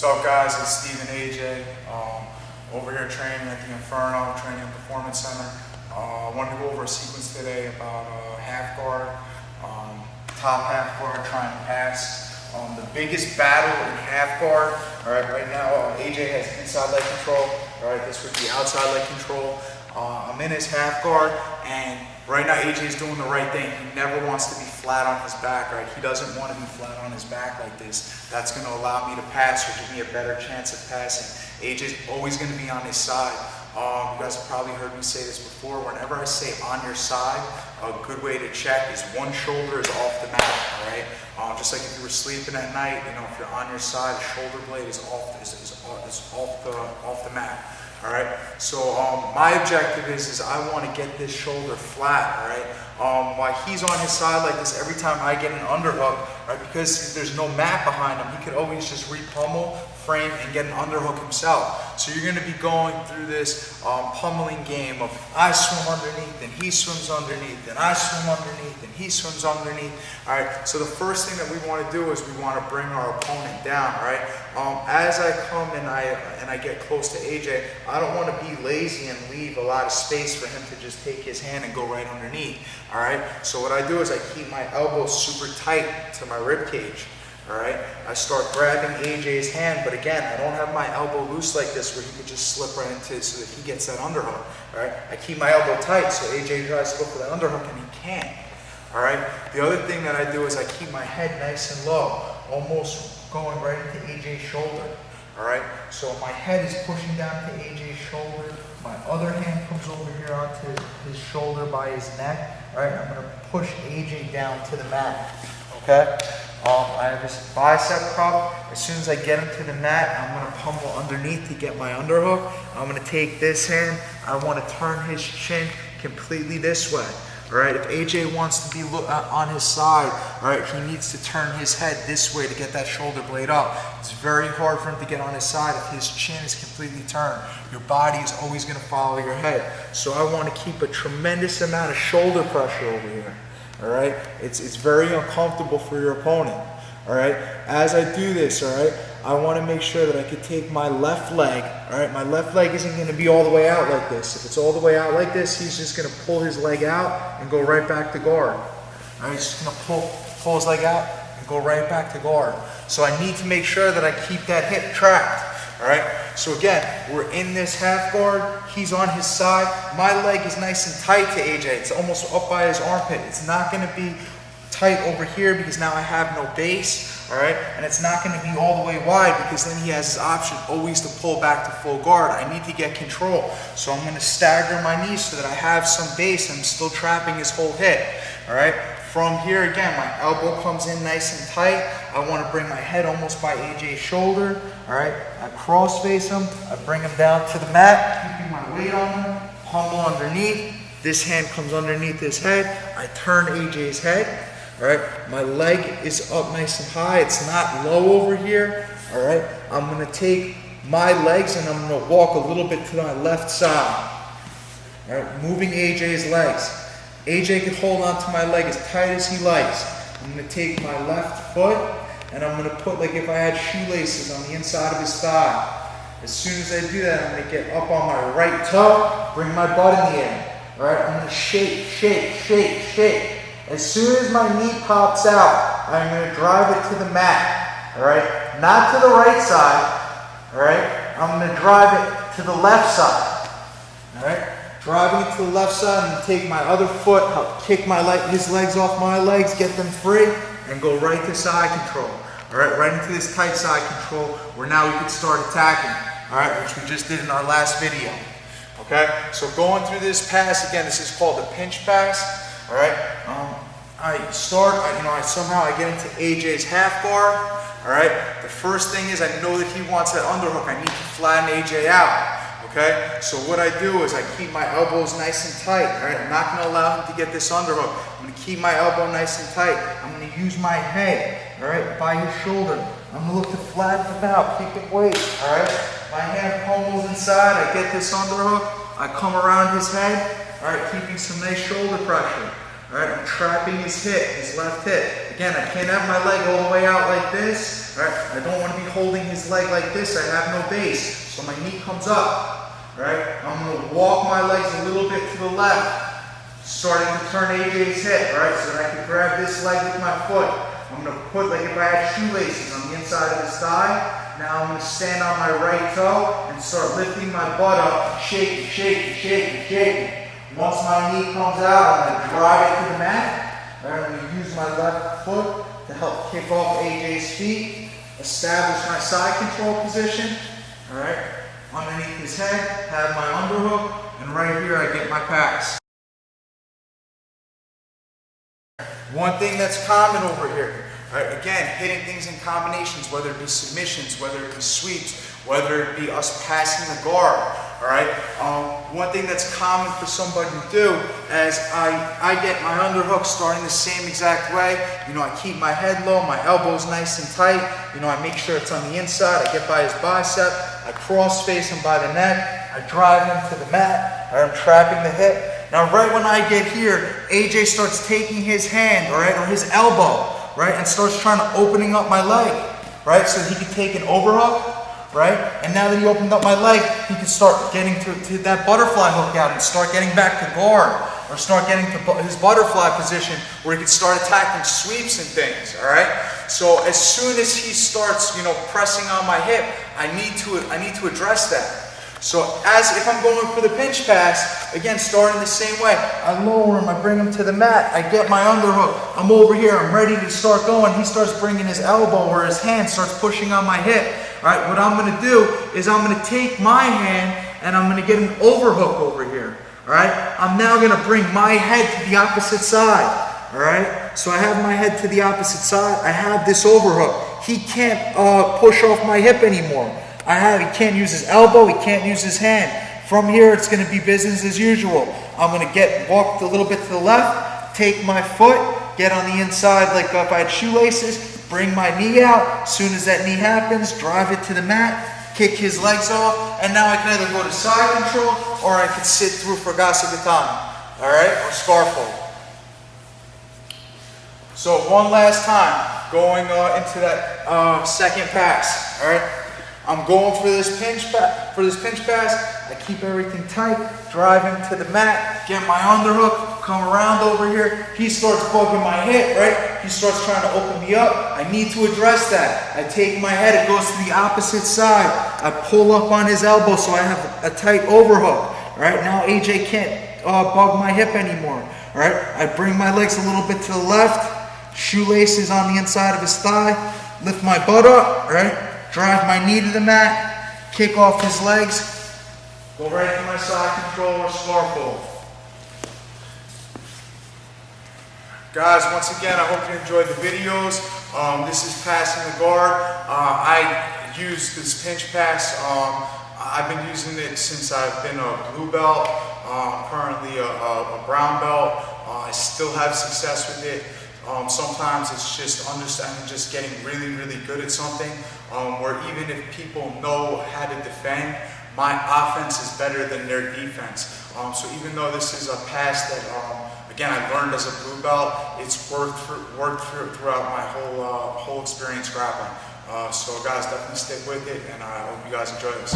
What's up, guys? It's Steve and AJ over here training at the Inferno Training and Performance Center. I wanted to go over a sequence today about half guard, top half guard, trying to pass. The biggest battle in half guard, all right, right now AJ has inside leg control, all right, this would be outside leg control. I'm in his half guard, and right now AJ is doing the right thing. He never wants to be flat on his back, right? He doesn't want to be flat on his back like this. That's going to allow me to pass or give me a better chance of passing. AJ's always going to be on his side. You guys have probably heard me say this before. Whenever I say on your side, a good way to check is one shoulder is off the mat, all right? Just like if you were sleeping at night, you know, if you're on your side, the shoulder blade is off the mat. All right, so my objective is I want to get this shoulder flat, all right? While he's on his side like this, every time I get an underhook, right, because there's no mat behind him, he could always just re-pummel, frame, and get an underhook himself. So you're going to be going through this pummeling game of I swim underneath, and he swims underneath, and I swim underneath, and he swims underneath. All right, so the first thing that we want to do is we want to bring our opponent down, all right? As I come and I get close to AJ, I don't want to be lazy and leave a lot of space for him to just take his hand and go right underneath, all right? So what I do is I keep my elbow super tight to my rib cage, all right? I start grabbing AJ's hand, but again, I don't have my elbow loose like this where he could just slip right into it so that he gets that underhook, all right? I keep my elbow tight so AJ tries to go for that underhook and he can't, all right? The other thing that I do is I keep my head nice and low, almost going right into AJ's shoulder. All right, so my head is pushing down to AJ's shoulder. My other hand comes over here onto his shoulder by his neck. All right, I'm going to push AJ down to the mat. Okay, I have this bicep prop. As soon as I get him to the mat, I'm going to pummel underneath to get my underhook. I'm going to take this hand. I want to turn his chin completely this way. All right, if AJ wants to be on his side, all right, he needs to turn his head this way to get that shoulder blade up. It's very hard for him to get on his side if his chin is completely turned. Your body is always going to follow your head. So I want to keep a tremendous amount of shoulder pressure over here. All right, it's very uncomfortable for your opponent. All right, as I do this, all right, I want to make sure that I can take my left leg, all right, my left leg isn't going to be all the way out like this. If it's all the way out like this, he's just going to pull his leg out and go right back to guard. All right, he's just going to pull his leg out and go right back to guard. So I need to make sure that I keep that hip trapped. All right, so again, we're in this half guard, he's on his side, my leg is nice and tight to AJ, it's almost up by his armpit. It's not going to be tight over here because now I have no base, all right, and it's not going to be all the way wide because then he has his option always to pull back to full guard. I need to get control, so I'm going to stagger my knees so that I have some base and I'm still trapping his whole hip, all right. From here, again, my elbow comes in nice and tight. I want to bring my head almost by AJ's shoulder. All right, I cross face him. I bring him down to the mat, keeping my weight on him, pummel underneath. This hand comes underneath his head. I turn AJ's head. All right, my leg is up nice and high. It's not low over here. All right, I'm going to take my legs and I'm going to walk a little bit to my left side. All right, moving AJ's legs. AJ can hold on to my leg as tight as he likes. I'm going to take my left foot and I'm going to put like if I had shoelaces on the inside of his thigh. As soon as I do that, I'm going to get up on my right toe, bring my butt in the air. All right, I'm going to shake, shake, shake, shake. As soon as my knee pops out, I'm going to drive it to the mat. All right, not to the right side. All right, I'm going to drive it to the left side. All right. Driving it to the left side and take my other foot, I'll kick his legs off my legs, get them free, and go right to side control. All right, right into this tight side control where now we can start attacking, all right, which we just did in our last video. Okay, so going through this pass, again, this is called the pinch pass, all right. Somehow I get into AJ's half guard, all right. The first thing is I know that he wants that underhook. I need to flatten AJ out. Okay, so what I do is I keep my elbows nice and tight, all right? I'm not going to allow him to get this underhook. I'm going to keep my elbow nice and tight. I'm going to use my head, all right, by his shoulder. I'm going to look to flatten him out, keep him weight, all right? My hand pummels inside, I get this underhook, I come around his head, all right, keeping some nice shoulder pressure, All right, I'm trapping his hip, his left hip. Again, I can't have my leg all the way out like this. All right, I don't want to be holding his leg like this. I have no base, so my knee comes up. All right, I'm going to walk my legs a little bit to the left, starting to turn AJ's hip. All right, so that I can grab this leg with my foot. I'm going to put, like if I had shoelaces on the inside of his thigh. Now I'm going to stand on my right toe and start lifting my butt up, shaking, shaking, shaking, shaking. Once my knee comes out, I'm going to drive it to the mat. I'm going to use my left foot to help kick off AJ's feet, establish my side control position. All right, underneath his head, have my underhook, and right here I get my pass. One thing that's common over here, right, again, hitting things in combinations, whether it be submissions, whether it be sweeps, whether it be us passing the guard, all right? One thing that's common for somebody to do is I get my underhook starting the same exact way. You know, I keep my head low, my elbows nice and tight. You know, I make sure it's on the inside. I get by his bicep. I cross face him by the neck. I drive him to the mat. I'm trapping the hip. Now, right when I get here, AJ starts taking his hand, all right, or his elbow, right, and starts trying to opening up my leg, right, so he can take an overhook, right, and now that he opened up my leg, he can start getting to that butterfly hook out and start getting back to guard, or start getting to his butterfly position where he can start attacking sweeps and things, all right. So as soon as he starts, you know, pressing on my hip, I need to address that. So as if I'm going for the pinch pass, again, starting the same way. I lower him, I bring him to the mat, I get my underhook, I'm over here, I'm ready to start going. He starts bringing his elbow or his hand starts pushing on my hip. All right, what I'm gonna do is I'm gonna take my hand and I'm gonna get an overhook over here. All right, I'm now gonna bring my head to the opposite side. All right, so I have my head to the opposite side. I have this overhook. He can't push off my hip anymore. He can't use his elbow, he can't use his hand. From here, it's going to be business as usual. I'm going to walk a little bit to the left, take my foot, get on the inside like if I had shoelaces, bring my knee out. As soon as that knee happens, drive it to the mat, kick his legs off, and now I can either go to side control or I can sit through Fragasa Gatame, all right, or scarf hold. So one last time, going into that second pass, all right. I'm going for this pinch pass. I keep everything tight, drive him to the mat, get my underhook, come around over here. He starts bugging my hip, right? He starts trying to open me up. I need to address that. I take my head, it goes to the opposite side. I pull up on his elbow so I have a tight overhook. All right, now AJ can't bug my hip anymore. All right, I bring my legs a little bit to the left, shoelaces on the inside of his thigh, lift my butt up, all right? Drive my knee to the mat, kick off his legs, go right into my side control or scarf hold. Guys, once again, I hope you enjoyed the videos. This is passing the guard. I use this pinch pass. I've been using it since I've been a blue belt, currently a brown belt. I still have success with it. Sometimes it's just understanding, just getting really, really good at something, where even if people know how to defend, my offense is better than their defense. So even though this is a pass that, again, I learned as a blue belt, it's worked throughout my whole experience grappling. So guys, definitely stick with it, and I hope you guys enjoy this.